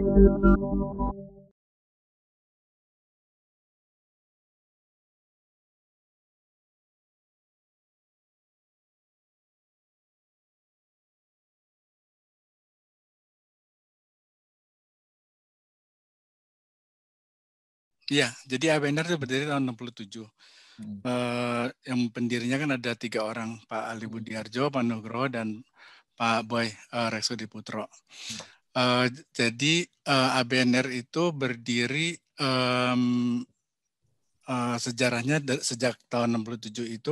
Iya, jadi ABNR itu berdiri tahun 67. Yang pendirinya kan ada 3 orang, Pak Ali Budiarjo, Pak Nugroho, dan Pak Boy Reksudi Putro. Jadi ABNR itu berdiri sejarahnya sejak tahun 67 itu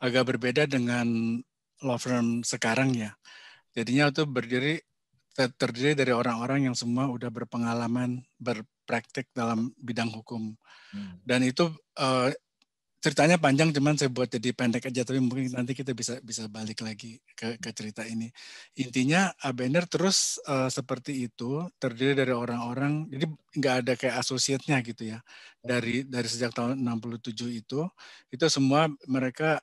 agak berbeda dengan law firm sekarang ya. Jadinya itu terdiri dari orang-orang yang semua udah berpengalaman berpraktik dalam bidang hukum. Dan itu ceritanya panjang, cuman saya buat jadi pendek aja, tapi mungkin nanti kita bisa balik lagi ke cerita ini. Intinya ABNR terus seperti itu, terdiri dari orang-orang, jadi nggak ada kayak asosiatnya gitu ya. Dari sejak tahun 67 itu semua mereka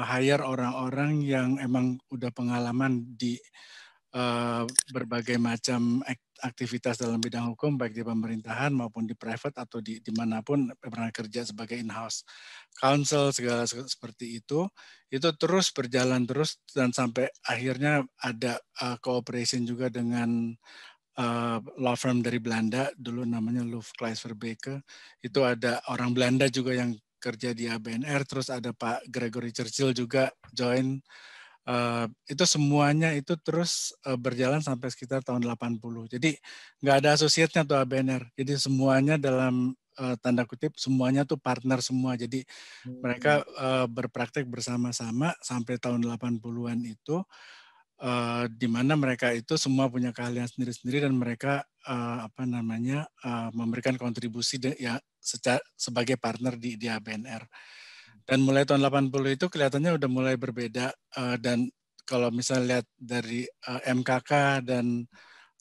hire orang-orang yang emang udah pengalaman di berbagai macam aktivitas dalam bidang hukum, baik di pemerintahan maupun di private atau dimanapun pernah kerja sebagai in-house counsel, segala seperti itu terus berjalan terus dan sampai akhirnya ada cooperation juga dengan law firm dari Belanda, dulu namanya Loef Claes Verbeke. Itu ada orang Belanda juga yang kerja di ABNR, terus ada Pak Gregory Churchill juga join. Itu semuanya itu terus berjalan sampai sekitar tahun 80. Jadi nggak ada asosiatnya tuh ABNR. Jadi semuanya dalam tanda kutip semuanya tuh partner semua. Jadi mereka berpraktek bersama-sama sampai tahun 80-an itu di mana mereka itu semua punya keahlian sendiri-sendiri dan mereka memberikan kontribusi ya sebagai partner di ABNR. Dan mulai tahun 80 itu kelihatannya udah mulai berbeda dan kalau misalnya lihat dari MKK dan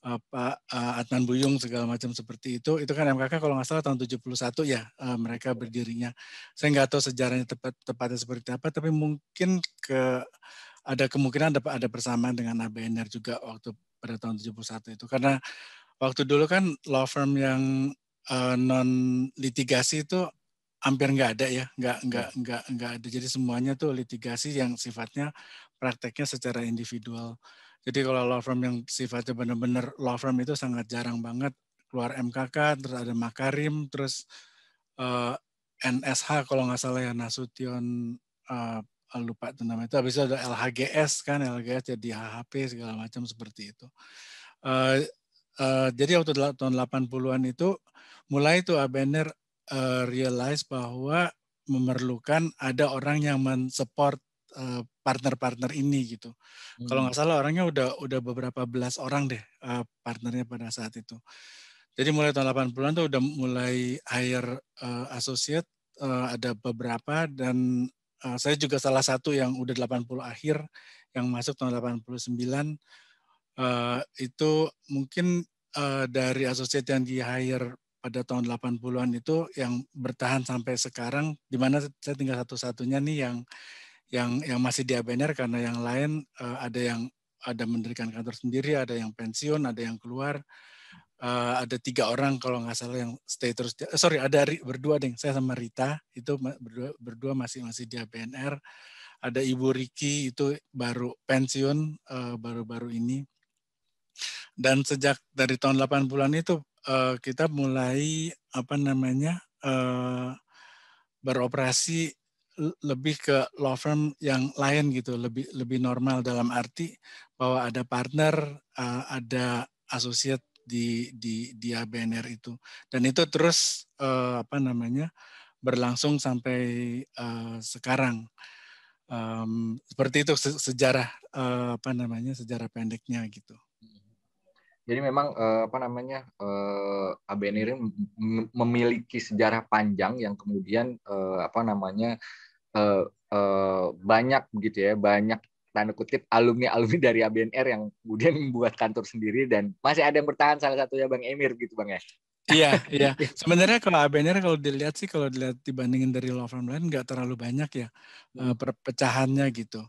Pak Adnan Buyung segala macam seperti itu kan MKK kalau nggak salah tahun 71 ya mereka berdirinya. Saya nggak tahu sejarahnya tepatnya seperti apa, tapi mungkin ada kemungkinan ada persamaan dengan ABNR juga waktu pada tahun 71 itu. Karena waktu dulu kan law firm yang non litigasi itu hampir nggak ada ya, nggak ada. Jadi semuanya tuh litigasi yang sifatnya prakteknya secara individual. Jadi kalau law firm yang sifatnya benar-benar law firm itu sangat jarang banget. Keluar MKK, terus ada Makarim, terus NSH kalau nggak salah ya, Nasution, lupa itu namanya. Itu habis itu ada LHGS kan, LHGS jadi HHP segala macam seperti itu. Jadi waktu tahun 80-an itu mulai itu ABNR realize bahwa memerlukan ada orang yang mensupport partner-partner ini gitu. Kalau nggak salah orangnya udah beberapa belas orang deh partnernya pada saat itu. Jadi mulai tahun 80-an tuh udah mulai hire associate, ada beberapa dan saya juga salah satu yang udah 80 akhir yang masuk tahun 89. Itu mungkin dari associate yang di hire pada tahun 80-an itu yang bertahan sampai sekarang, di mana saya tinggal satu-satunya nih yang masih di ABNR karena yang lain ada mendirikan kantor sendiri, ada yang pensiun, ada yang keluar. Ada 3 orang kalau nggak salah yang stay terus. Ada berdua deh, saya sama Rita itu berdua masih di ABNR. Ada Ibu Riki itu baru pensiun baru-baru ini. Dan sejak dari tahun 80-an itu kita mulai beroperasi lebih ke law firm yang lain gitu, lebih normal dalam arti bahwa ada partner, ada associate di ABNR itu. Dan itu terus berlangsung sampai sekarang. Seperti itu sejarah sejarah pendeknya gitu. Jadi memang ABNR ini memiliki sejarah panjang yang kemudian banyak begitu ya, banyak tanda kutip alumni dari ABNR yang kemudian membuat kantor sendiri dan masih ada yang bertahan, salah satunya Bang Emir gitu Bang ya. Iya. Sebenarnya kalau ABNR kalau dilihat dibandingin dari law firm lain nggak terlalu banyak ya perpecahannya gitu.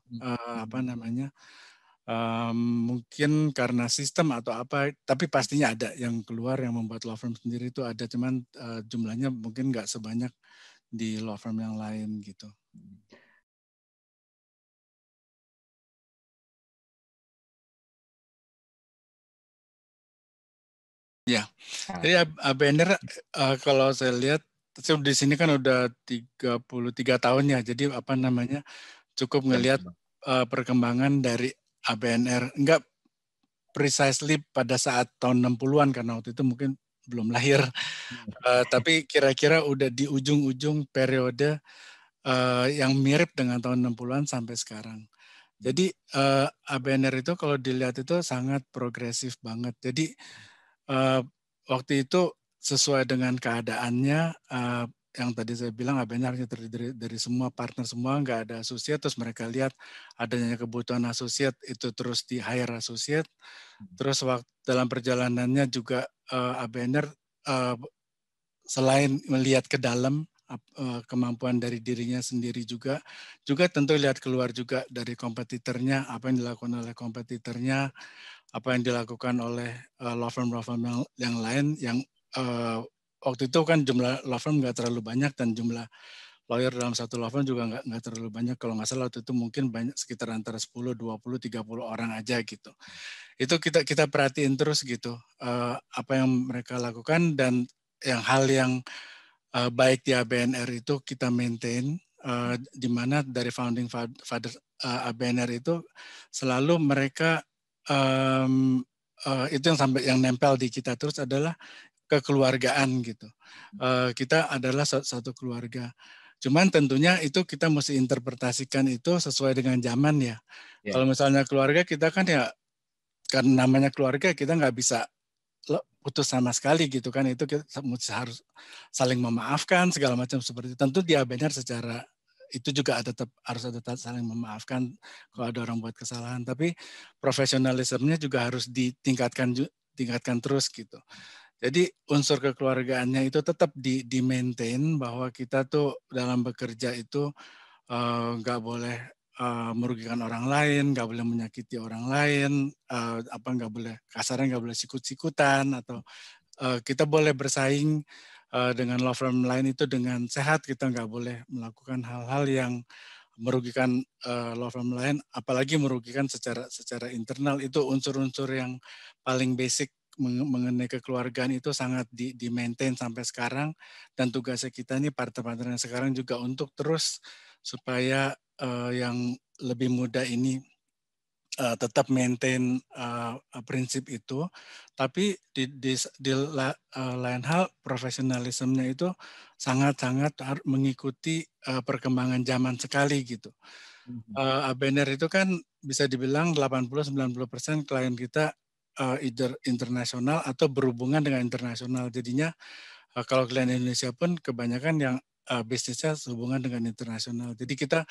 Mungkin karena sistem atau apa, tapi pastinya ada yang keluar yang membuat law firm sendiri itu ada, cuman jumlahnya mungkin nggak sebanyak di law firm yang lain gitu. Ya, jadi ABNR kalau saya lihat di sini kan udah 33 tahun ya, jadi apa namanya cukup ngelihat perkembangan dari ABNR. Enggak precisely pada saat tahun 60-an karena waktu itu mungkin belum lahir. Tapi kira-kira udah di ujung-ujung periode yang mirip dengan tahun 60-an sampai sekarang. Jadi ABNR itu kalau dilihat itu sangat progresif banget. Jadi waktu itu sesuai dengan keadaannya, yang tadi saya bilang ABNR terdiri dari semua partner semua, nggak ada associate, terus mereka lihat adanya kebutuhan associate, itu terus di hire associate. Terus dalam perjalanannya juga ABNR selain melihat ke dalam kemampuan dari dirinya sendiri juga tentu lihat keluar juga dari kompetitornya, apa yang dilakukan oleh kompetitornya, apa yang dilakukan oleh law firm yang lain yang waktu itu kan jumlah law firm nggak terlalu banyak dan jumlah lawyer dalam satu law firm juga nggak terlalu banyak. Kalau nggak salah waktu itu mungkin banyak sekitar antara 10, 20, 30 orang aja gitu. Itu kita perhatiin terus gitu apa yang mereka lakukan dan hal yang baik di ABNR itu kita maintain, di mana dari founding father ABNR itu selalu mereka itu yang sampai yang nempel di kita terus adalah kekeluargaan gitu. Kita adalah satu keluarga. Cuman tentunya itu kita mesti interpretasikan itu sesuai dengan zaman ya. Kalau misalnya keluarga kita kan ya, karena namanya keluarga kita nggak bisa putus sama sekali gitu kan, itu kita harus saling memaafkan segala macam seperti itu. Tentu dia benar secara itu juga tetap harus ada saling memaafkan kalau ada orang buat kesalahan, tapi profesionalismenya juga harus tingkatkan terus gitu. Jadi unsur kekeluargaannya itu tetap di maintain bahwa kita tuh dalam bekerja itu nggak boleh merugikan orang lain, nggak boleh menyakiti orang lain, nggak boleh kasarnya nggak boleh sikut-sikutan atau kita boleh bersaing dengan law firm lain itu dengan sehat, kita nggak boleh melakukan hal-hal yang merugikan law firm lain, apalagi merugikan secara internal. Itu unsur-unsur yang paling basic mengenai kekeluargaan itu sangat di maintain sampai sekarang, dan tugasnya kita ini partner-partner yang sekarang juga untuk terus supaya yang lebih muda ini tetap maintain prinsip itu, tapi di lain hal profesionalismenya itu sangat-sangat mengikuti perkembangan zaman sekali gitu. ABNR itu kan bisa dibilang 80-90% klien kita either internasional atau berhubungan dengan internasional. Jadinya kalau klien Indonesia pun kebanyakan yang bisnisnya sehubungan dengan internasional. Jadi kita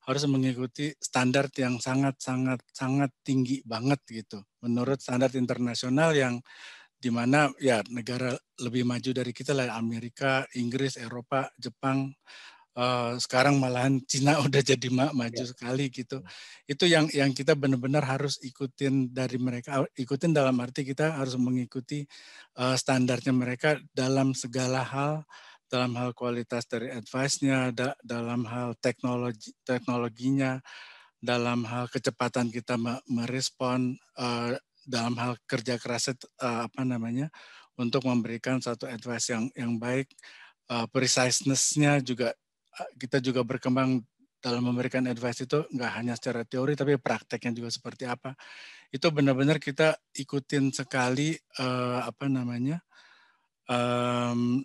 harus mengikuti standar yang sangat tinggi banget gitu. Menurut standar internasional yang di mana ya negara lebih maju dari kita lah, Amerika, Inggris, Eropa, Jepang, sekarang malahan Cina udah jadi maju sekali gitu. Itu yang kita benar-benar harus ikutin dari mereka. Ikutin dalam arti kita harus mengikuti standarnya mereka dalam segala hal, dalam hal kualitas dari advice-nya, dalam hal teknologinya, dalam hal kecepatan kita merespon, dalam hal kerja keras untuk memberikan satu advice yang baik. Preciseness-nya juga kita juga berkembang dalam memberikan advice itu nggak hanya secara teori tapi prakteknya juga seperti apa. Itu benar-benar kita ikutin sekali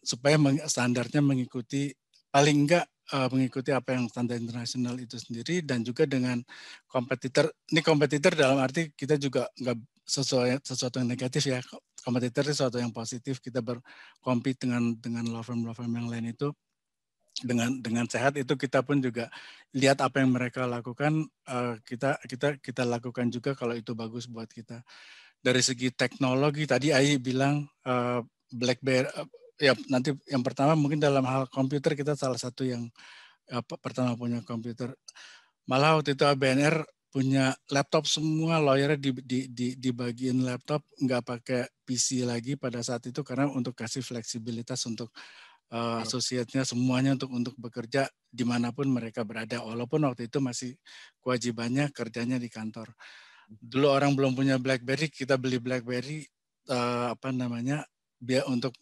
supaya standarnya mengikuti paling enggak mengikuti apa yang standar internasional itu sendiri, dan juga dengan kompetitor. Ini kompetitor dalam arti kita juga nggak sesuatu yang negatif ya. Kompetitor itu sesuatu yang positif. Kita berkompet dengan law firm yang lain itu dengan sehat. Itu kita pun juga lihat apa yang mereka lakukan, kita lakukan juga kalau itu bagus buat kita. Dari segi teknologi tadi Ai bilang BlackBerry, ya nanti yang pertama mungkin dalam hal komputer kita salah satu yang pertama punya komputer. Malah waktu itu ABNR punya laptop semua, lawyernya dibagiin laptop, nggak pakai PC lagi pada saat itu karena untuk kasih fleksibilitas untuk asosiatnya semuanya untuk bekerja dimanapun mereka berada, walaupun waktu itu masih kewajibannya kerjanya di kantor. Dulu orang belum punya BlackBerry, kita beli BlackBerry apa namanya biar untuk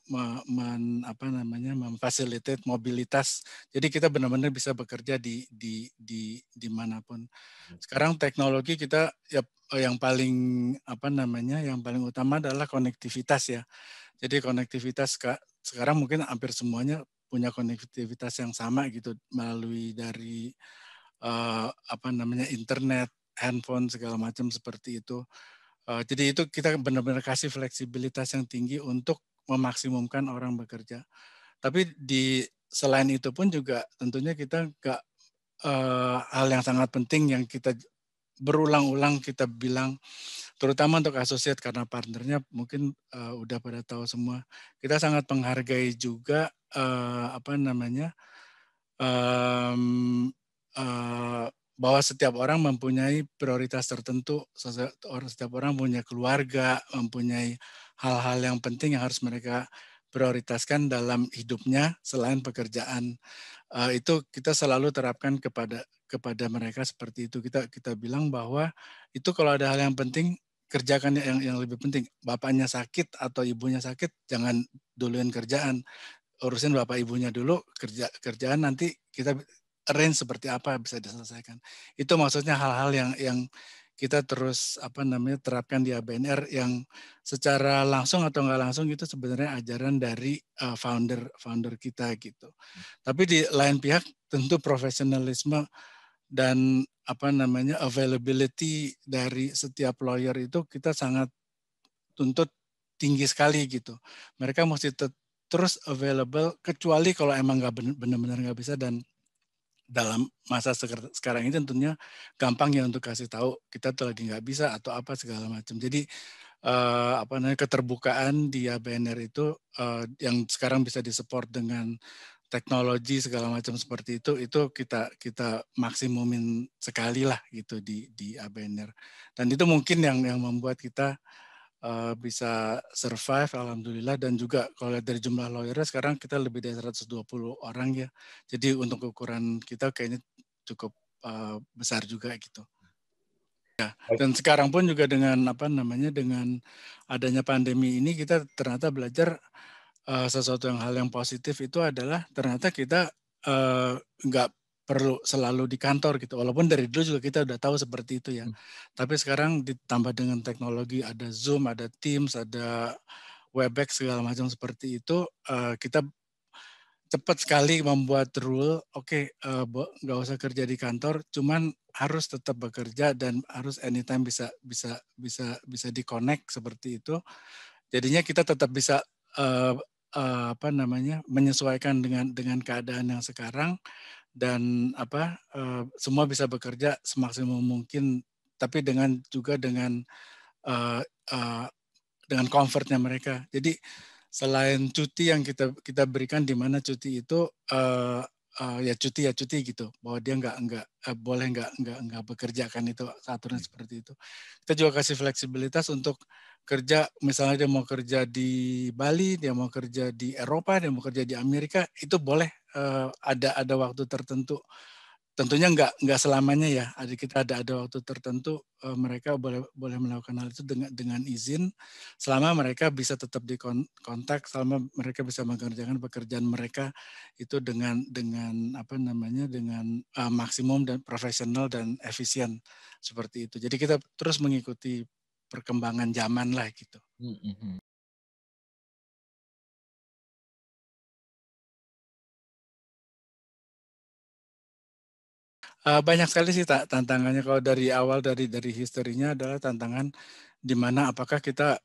memfasilitate mobilitas. Jadi kita benar-benar bisa bekerja di manapun. Sekarang teknologi kita ya yang paling yang paling utama adalah konektivitas ya. Jadi konektivitas sekarang mungkin hampir semuanya punya konektivitas yang sama gitu melalui dari internet, handphone segala macam seperti itu. Jadi itu kita benar-benar kasih fleksibilitas yang tinggi untuk memaksimumkan orang bekerja. Tapi selain itu pun juga tentunya kita nggak hal yang sangat penting yang kita berulang-ulang kita bilang, terutama untuk asosiat karena partnernya mungkin udah pada tahu semua. Kita sangat menghargai juga bahwa setiap orang mempunyai prioritas tertentu, setiap orang punya keluarga, mempunyai hal-hal yang penting yang harus mereka prioritaskan dalam hidupnya selain pekerjaan. Itu kita selalu terapkan kepada mereka seperti itu. Kita bilang bahwa itu kalau ada hal yang penting kerjakan yang lebih penting. Bapaknya sakit atau ibunya sakit, jangan duluin kerjaan, urusin bapak ibunya dulu, kerjaan nanti kita arrange seperti apa bisa diselesaikan. Itu maksudnya hal-hal yang kita terus terapkan di ABNR yang secara langsung atau nggak langsung itu sebenarnya ajaran dari founder kita gitu. Tapi di lain pihak tentu profesionalisme dan availability dari setiap lawyer itu kita sangat tuntut tinggi sekali gitu. Mereka mesti terus available kecuali kalau emang nggak benar-benar nggak bisa, dan dalam masa sekarang ini tentunya gampang ya untuk kasih tahu kita tuh lagi nggak bisa atau apa segala macam. Jadi keterbukaan di ABNR itu yang sekarang bisa disupport dengan teknologi segala macam seperti itu kita maksimumin sekali lah gitu di ABNR. Dan itu mungkin yang membuat kita bisa survive alhamdulillah, dan juga kalau lihat dari jumlah lawyernya sekarang kita lebih dari 120 orang ya. Jadi untuk ukuran kita kayaknya cukup besar juga gitu. Ya, dan sekarang pun juga dengan dengan adanya pandemi ini kita ternyata belajar sesuatu hal yang positif itu adalah ternyata kita nggak perlu selalu di kantor gitu. Walaupun dari dulu juga kita udah tahu seperti itu ya. Tapi sekarang ditambah dengan teknologi, ada Zoom, ada Teams, ada Webex segala macam seperti itu, kita cepat sekali membuat rule, oke, nggak usah kerja di kantor, cuman harus tetap bekerja dan harus anytime bisa di-connect seperti itu. Jadinya kita tetap bisa menyesuaikan dengan keadaan yang sekarang, dan semua bisa bekerja semaksimal mungkin, tapi dengan uh, uh, dengan comfortnya mereka. Jadi selain cuti yang kita berikan, di mana cuti itu ya cuti gitu, bahwa dia nggak boleh nggak bekerja, kan itu aturan seperti itu. Kita juga kasih fleksibilitas untuk kerja, misalnya dia mau kerja di Bali, dia mau kerja di Eropa, dia mau kerja di Amerika, itu boleh ada waktu tertentu. Tentunya nggak selamanya ya. Kita ada waktu tertentu, mereka boleh melakukan hal itu dengan izin, selama mereka bisa tetap di kontak, selama mereka bisa mengerjakan pekerjaan mereka itu dengan maksimum dan profesional dan efisien seperti itu. Jadi kita terus mengikuti perkembangan zaman lah gitu. Banyak sekali sih tantangannya. Kalau dari awal dari historinya adalah tantangan di mana apakah kita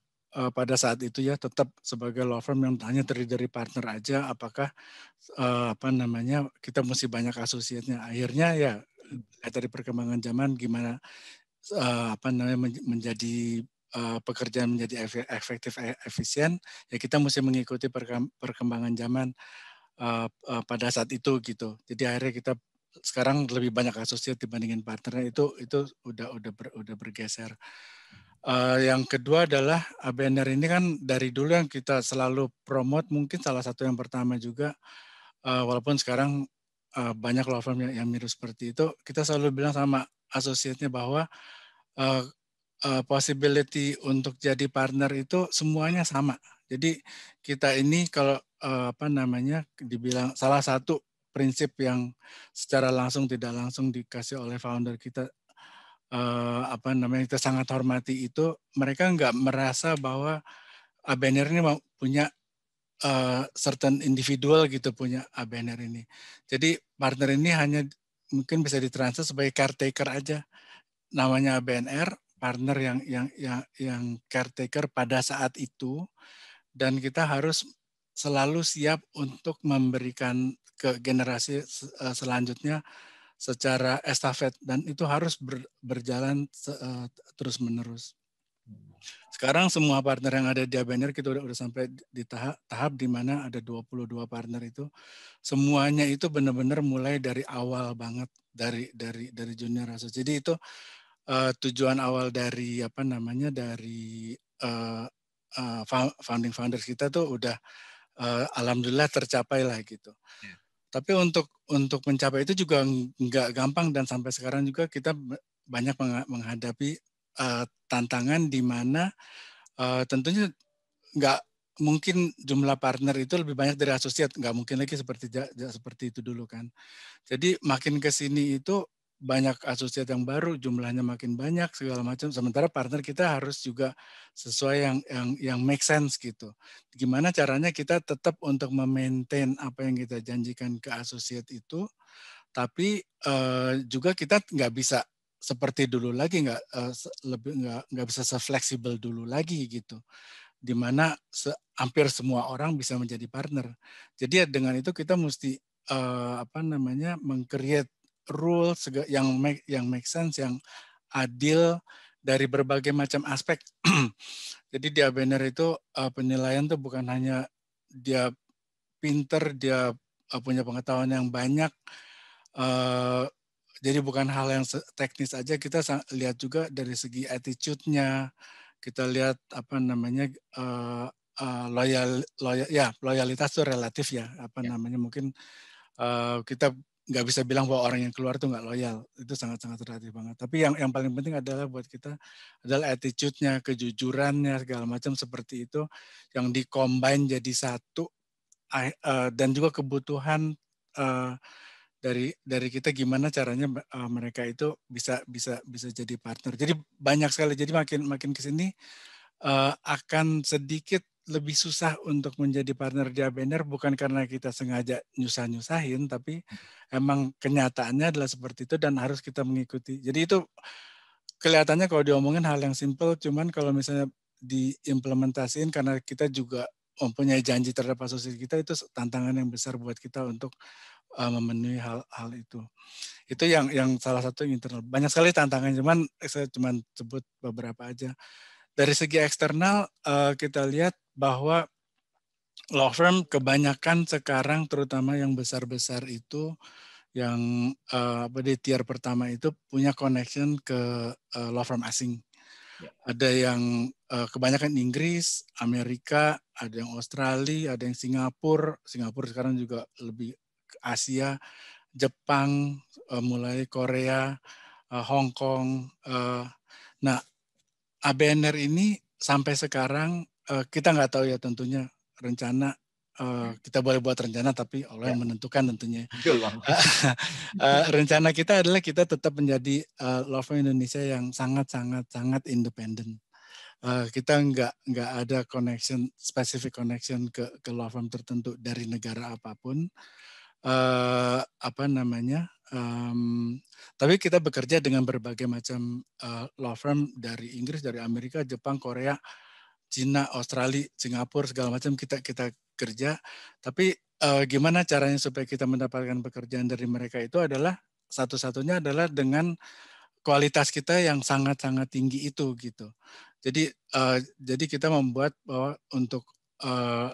pada saat itu ya tetap sebagai law firm yang hanya terdiri dari partner aja, apakah kita mesti banyak asosiatnya. Akhirnya ya dari perkembangan zaman gimana menjadi pekerjaan menjadi efektif, efisien, ya kita mesti mengikuti perkembangan zaman pada saat itu gitu. Jadi akhirnya kita sekarang lebih banyak associate dibandingin partnernya, itu udah bergeser. Yang kedua adalah ABNR ini kan dari dulu yang kita selalu promote, mungkin salah satu yang pertama juga, walaupun sekarang banyak law firm yang mirip seperti itu, kita selalu bilang sama associate-nya bahwa possibility untuk jadi partner itu semuanya sama. Jadi kita ini kalau dibilang salah satu prinsip yang secara langsung tidak langsung dikasih oleh founder kita, kita sangat hormati itu, mereka nggak merasa bahwa ABNR ini punya certain individual gitu punya ABNR ini. Jadi partner ini hanya mungkin bisa ditranslate sebagai caretaker aja. Namanya ABNR, partner yang caretaker pada saat itu, dan kita harus selalu siap untuk memberikan ke generasi selanjutnya secara estafet, dan itu harus berjalan terus menerus. Sekarang semua partner yang ada di ABNR kita udah sampai di tahap di mana ada 22 partner itu, semuanya itu benar-benar mulai dari awal banget, dari junior associate. Jadi itu tujuan awal dari founding founders kita tuh udah alhamdulillah tercapai lah gitu. Yeah. Tapi untuk mencapai itu juga nggak gampang, dan sampai sekarang juga kita banyak menghadapi tantangan di mana tentunya nggak mungkin jumlah partner itu lebih banyak dari asosiat, nggak mungkin lagi seperti itu dulu kan. Jadi makin ke sini itu banyak asosiat yang baru, jumlahnya makin banyak segala macam. Sementara partner kita harus juga sesuai yang make sense gitu. Gimana caranya kita tetap untuk memaintain apa yang kita janjikan ke asosiat itu, tapi juga kita nggak bisa seperti dulu lagi, nggak bisa se-fleksibel dulu lagi gitu, di mana hampir semua orang bisa menjadi partner. Jadi ya dengan itu kita mesti meng-create rules yang make sense, yang adil dari berbagai macam aspek. Jadi di ABNR itu penilaian tuh bukan hanya dia pinter, dia punya pengetahuan yang banyak. Jadi bukan hal yang teknis aja, kita lihat juga dari segi attitude-nya, kita lihat loyalitas itu relatif ya, mungkin kita nggak bisa bilang bahwa orang yang keluar tuh nggak loyal, itu sangat-sangat relatif banget. Tapi yang paling penting adalah buat kita adalah attitude-nya, kejujurannya, segala macam seperti itu, yang di-combine jadi satu, dan juga kebutuhan dari kita gimana caranya mereka itu bisa jadi partner. Jadi banyak sekali. Jadi makin kesini akan sedikit lebih susah untuk menjadi partner di ABNR, bukan karena kita sengaja nyusahin, tapi emang kenyataannya adalah seperti itu dan harus kita mengikuti. Jadi itu kelihatannya kalau diomongin hal yang simple, cuman kalau misalnya diimplementasiin, karena kita juga mempunyai janji terhadap asosiasi kita, itu tantangan yang besar buat kita untuk memenuhi hal itu. Itu yang salah satu internal. Banyak sekali tantangan, cuman saya cuma sebut beberapa aja. Dari segi eksternal, kita lihat bahwa law firm kebanyakan sekarang, terutama yang besar-besar itu, yang di tier pertama itu punya connection ke law firm asing. Ada yang kebanyakan Inggris, Amerika, ada yang Australia, ada yang Singapura. Singapura sekarang juga lebih ke Asia, Jepang, mulai Korea, Hong Kong. Nah, ABNR ini sampai sekarang kita nggak tahu ya, tentunya rencana kita boleh buat rencana, tapi Allah yang menentukan tentunya. Rencana kita adalah kita tetap menjadi law firm Indonesia yang sangat independen. Kita nggak ada specific connection ke law firm tertentu dari negara apapun. Tapi kita bekerja dengan berbagai macam law firm dari Inggris, dari Amerika, Jepang, Korea, Cina, Australia, Singapura, segala macam kita kerja. Tapi gimana caranya supaya kita mendapatkan pekerjaan dari mereka itu adalah satu-satunya adalah dengan kualitas kita yang sangat-sangat tinggi itu gitu. Jadi kita membuat bahwa untuk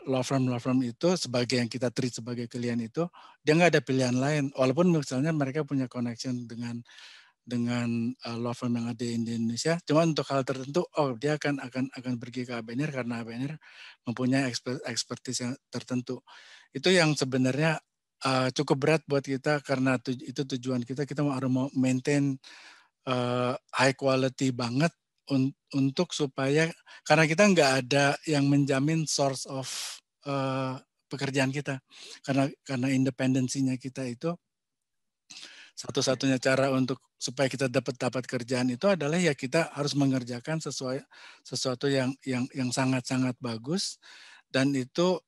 law firm itu sebagai yang kita treat sebagai klien itu, dia nggak ada pilihan lain. Walaupun misalnya mereka punya connection dengan law firm yang ada di Indonesia, cuma untuk hal tertentu, dia akan pergi ke ABNR karena ABNR mempunyai expertise yang tertentu. Itu yang sebenarnya cukup berat buat kita karena itu tujuan kita mau maintain high quality banget untuk supaya karena kita nggak ada yang menjamin source of pekerjaan kita karena independensinya kita itu satu-satunya cara untuk supaya kita dapat kerjaan itu adalah ya kita harus mengerjakan sesuatu yang sangat-sangat bagus dan itu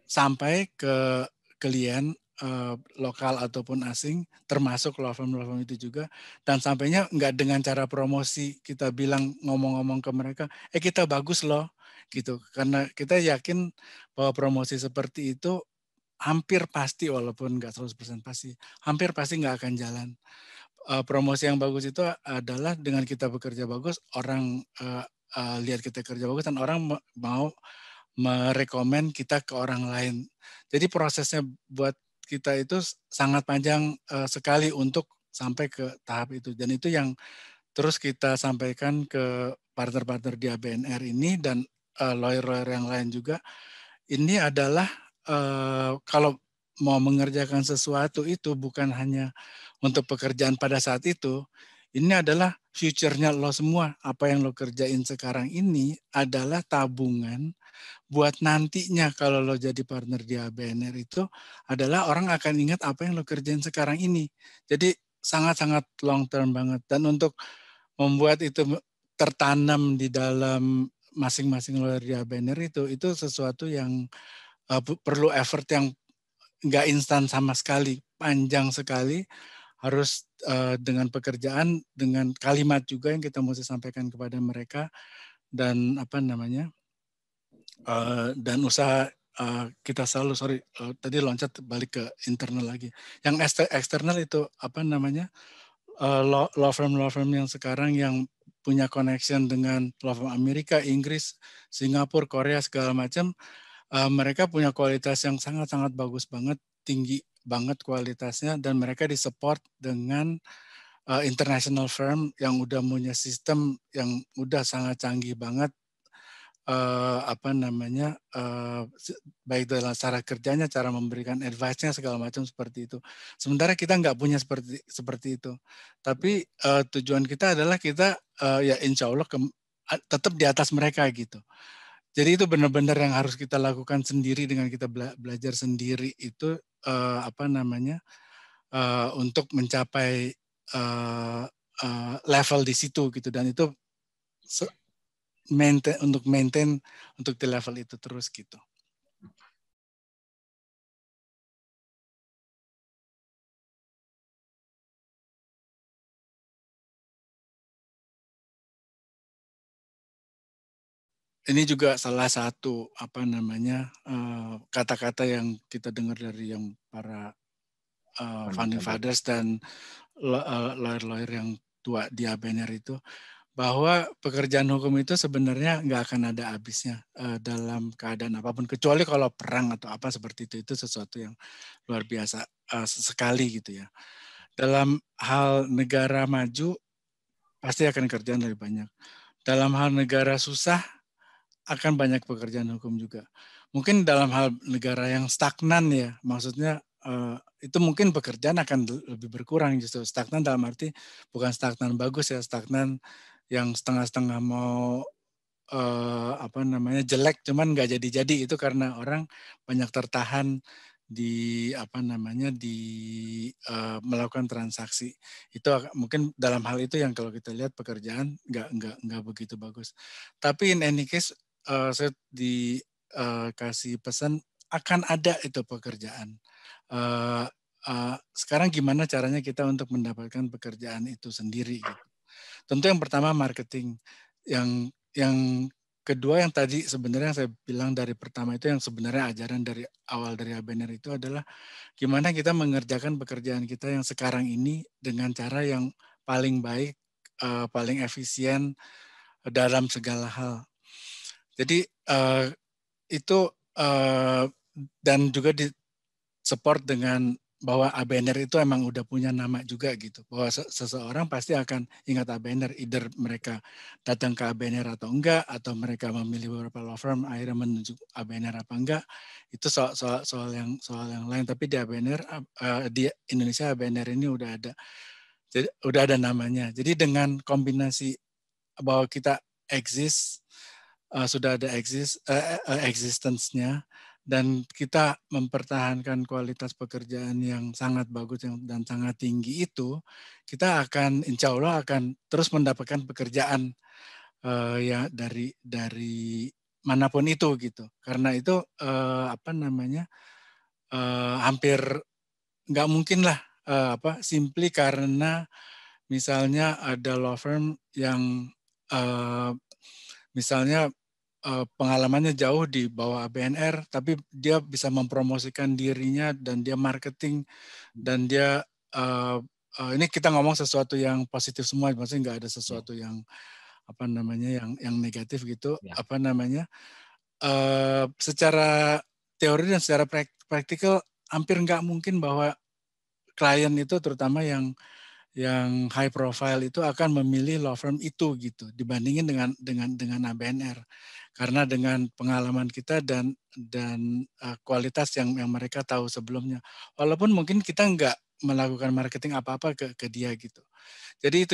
sampai ke klien lokal ataupun asing, termasuk law firm itu juga, dan sampainya nggak dengan cara promosi, kita bilang ngomong-ngomong ke mereka, kita bagus loh, gitu. Karena kita yakin bahwa promosi seperti itu hampir pasti, walaupun nggak 100% pasti, hampir pasti nggak akan jalan. Promosi yang bagus itu adalah dengan kita bekerja bagus, orang lihat kita kerja bagus, dan orang mau merekomen kita ke orang lain. Jadi prosesnya buat kita itu sangat panjang sekali untuk sampai ke tahap itu. Dan itu yang terus kita sampaikan ke partner-partner di ABNR ini dan lawyer-lawyer yang lain juga. Ini adalah kalau mau mengerjakan sesuatu itu bukan hanya untuk pekerjaan pada saat itu, ini adalah future-nya lo semua. Apa yang lo kerjain sekarang ini adalah tabungan buat nantinya kalau lo jadi partner di ABNR itu adalah orang akan ingat apa yang lo kerjain sekarang ini. Jadi sangat-sangat long term banget. Dan untuk membuat itu tertanam di dalam masing-masing lawyer di ABNR itu sesuatu yang perlu effort yang nggak instan sama sekali, panjang sekali, harus dengan pekerjaan, dengan kalimat juga yang kita mesti sampaikan kepada mereka, dan dan usaha kita selalu tadi loncat balik ke internal lagi. Yang eksternal itu law firm yang sekarang yang punya connection dengan law firm Amerika, Inggris, Singapura, Korea segala macam, mereka punya kualitas yang sangat-sangat bagus banget, tinggi banget kualitasnya, dan mereka disupport dengan international firm yang udah punya sistem yang udah sangat canggih banget, baik dalam cara kerjanya, cara memberikan advice-nya segala macam seperti itu. Sementara kita nggak punya seperti itu. Tapi tujuan kita adalah kita ya insya Allah tetap di atas mereka gitu. Jadi itu benar-benar yang harus kita lakukan sendiri dengan kita belajar sendiri itu untuk mencapai level di situ gitu, dan itu maintain untuk di level itu terus gitu. Ini juga salah satu kata-kata yang kita dengar dari yang para founding fathers dan lawyer-lawyer yang tua di ABNR itu, bahwa pekerjaan hukum itu sebenarnya nggak akan ada habisnya dalam keadaan apapun, kecuali kalau perang atau apa seperti itu sesuatu yang luar biasa sekali gitu ya. Dalam hal negara maju pasti akan kerjaan lebih banyak. Dalam hal negara susah akan banyak pekerjaan hukum juga. Mungkin dalam hal negara yang stagnan ya, maksudnya itu mungkin pekerjaan akan lebih berkurang justru. Stagnan dalam arti bukan stagnan bagus ya, stagnan yang setengah-setengah mau jelek cuman nggak jadi-jadi, itu karena orang banyak tertahan di melakukan transaksi. Itu mungkin dalam hal itu yang kalau kita lihat pekerjaan nggak begitu bagus. Tapi in any case saya dikasih pesan akan ada itu pekerjaan. Sekarang gimana caranya kita untuk mendapatkan pekerjaan itu sendiri gitu. Tentu yang pertama marketing, yang kedua yang tadi sebenarnya yang saya bilang dari pertama itu, yang sebenarnya ajaran dari awal dari ABNR itu adalah gimana kita mengerjakan pekerjaan kita yang sekarang ini dengan cara yang paling baik, paling efisien dalam segala hal. Jadi itu dan juga di support dengan bahwa ABNR itu emang udah punya nama juga gitu. Bahwa seseorang pasti akan ingat ABNR, either mereka datang ke ABNR atau enggak, atau mereka memilih beberapa law firm akhirnya menunjuk ABNR apa enggak. Itu soal yang lain. Tapi di ABNR di Indonesia ABNR ini udah ada. Jadi udah ada namanya. Jadi dengan kombinasi bahwa kita exist, sudah ada existence-nya, dan kita mempertahankan kualitas pekerjaan yang sangat bagus dan sangat tinggi itu, kita akan insya Allah akan terus mendapatkan pekerjaan ya dari manapun itu gitu. Karena itu apa namanya hampir nggak mungkin lah simply karena misalnya ada law firm yang misalnya pengalamannya jauh di bawah ABNR, tapi dia bisa mempromosikan dirinya dan dia marketing dan dia ini kita ngomong sesuatu yang positif semua, maksudnya nggak ada sesuatu yang apa namanya yang negatif gitu, apa namanya secara teori dan secara praktikal hampir nggak mungkin bahwa klien itu terutama yang high profile itu akan memilih law firm itu gitu dibandingin dengan ABNR, karena dengan pengalaman kita dan kualitas yang mereka tahu sebelumnya, walaupun mungkin kita nggak melakukan marketing apa-apa ke dia gitu. Jadi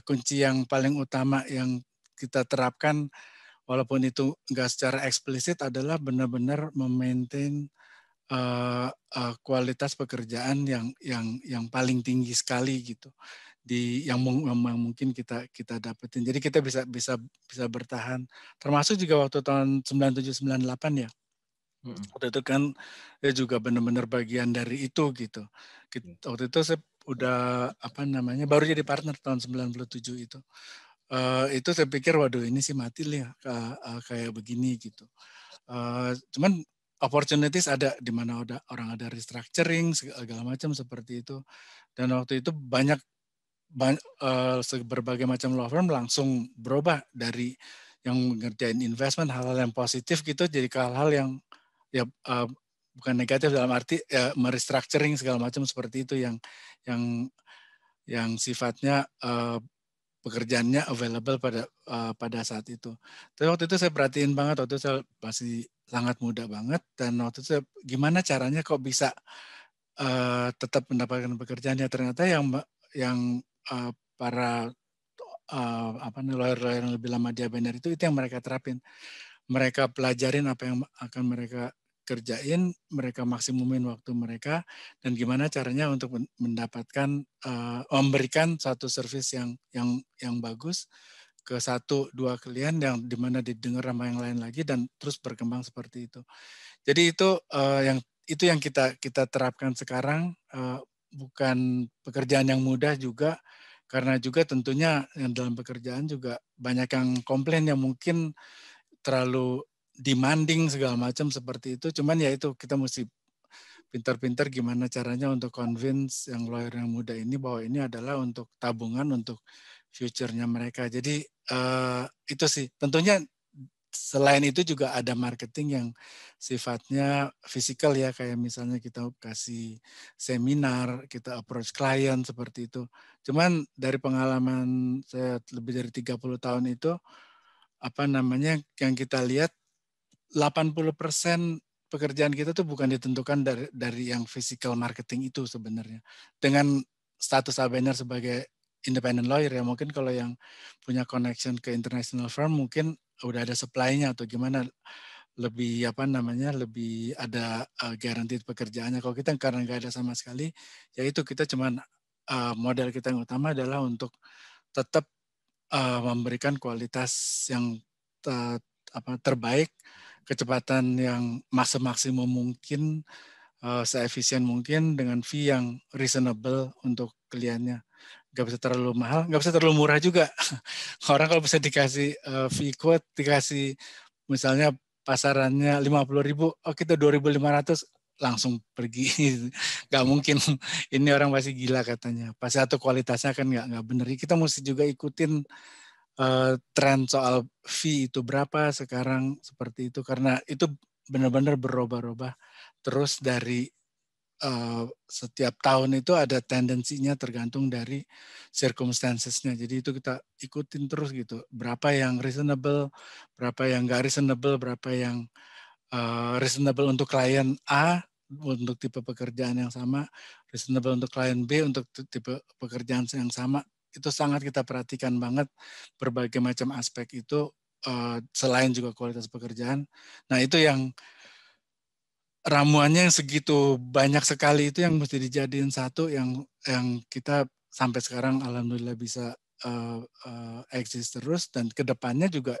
kunci yang paling utama yang kita terapkan walaupun itu nggak secara eksplisit adalah benar-benar memaintain kualitas pekerjaan yang paling tinggi sekali gitu di yang mungkin kita dapetin. Jadi kita bisa bertahan. Termasuk juga waktu tahun 97-98 ya. Waktu itu kan ya juga benar-benar bagian dari itu gitu. Waktu itu saya udah apa namanya baru jadi partner tahun 97 itu. Itu saya pikir waduh ini sih mati lah kayak begini gitu. Cuman opportunities ada di mana orang ada restructuring segala macam seperti itu, dan waktu itu banyak berbagai macam law firm langsung berubah dari yang ngerjain investment hal-hal yang positif gitu jadi ke hal-hal yang ya bukan negatif dalam arti ya merestructuring segala macam seperti itu yang sifatnya pekerjaannya available pada saat itu. Tapi waktu itu saya perhatiin banget, waktu itu saya masih sangat muda banget, dan waktu itu gimana caranya kok bisa tetap mendapatkan pekerjaan. Ya ternyata yang para lawyer-lawyer yang lebih lama di ABNR itu yang mereka terapin. Mereka pelajarin apa yang akan mereka kerjain, mereka maksimumin waktu mereka, dan gimana caranya untuk mendapatkan memberikan satu service yang bagus ke 1-2 klien yang dimana didengar sama yang lain lagi dan terus berkembang seperti itu. Jadi itu yang kita terapkan sekarang, bukan pekerjaan yang mudah juga, karena juga tentunya yang dalam pekerjaan juga banyak yang komplain yang mungkin terlalu demanding segala macam seperti itu. Cuman ya itu kita mesti pintar-pintar gimana caranya untuk convince yang lawyer yang muda ini bahwa ini adalah untuk tabungan untuk future-nya mereka. Jadi itu sih tentunya. Selain itu juga ada marketing yang sifatnya fisikal ya, kayak misalnya kita kasih seminar, kita approach klien seperti itu. Cuman dari pengalaman saya lebih dari 30 tahun itu, apa namanya, yang kita lihat 80% pekerjaan kita tuh bukan ditentukan dari yang physical marketing itu sebenarnya. Dengan status ABNR sebagai independent lawyer ya, mungkin kalau yang punya connection ke international firm mungkin udah ada supply-nya atau gimana, lebih apa namanya, lebih ada guaranteed pekerjaannya. Kalau kita karena nggak ada sama sekali, ya itu kita cuman modal kita yang utama adalah untuk tetap memberikan kualitas yang terbaik, kecepatan yang maksimum mungkin, seefisien mungkin dengan fee yang reasonable untuk kliennya. Nggak bisa terlalu mahal, nggak bisa terlalu murah juga. Orang kalau bisa dikasih fee quote, dikasih misalnya pasarannya 50.000, oh kita 2.500 langsung pergi. Nggak mungkin, ini orang pasti gila katanya. Pasti atau kualitasnya kan nggak bener. Kita mesti juga ikutin tren soal fee itu berapa sekarang seperti itu, karena itu benar-benar berubah-ubah terus dari setiap tahun itu ada tendensinya tergantung dari circumstances-nya. Jadi itu kita ikutin terus gitu. Berapa yang reasonable, berapa yang nggak reasonable, berapa yang reasonable untuk klien A untuk tipe pekerjaan yang sama, reasonable untuk klien B untuk tipe pekerjaan yang sama. Itu sangat kita perhatikan banget berbagai macam aspek itu selain juga kualitas pekerjaan. Nah itu yang ramuannya yang segitu banyak sekali itu yang mesti dijadiin satu yang kita sampai sekarang alhamdulillah bisa eksis terus, dan kedepannya juga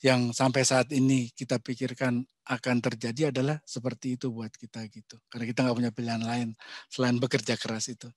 yang sampai saat ini kita pikirkan akan terjadi adalah seperti itu buat kita gitu, karena kita nggak punya pilihan lain selain bekerja keras itu.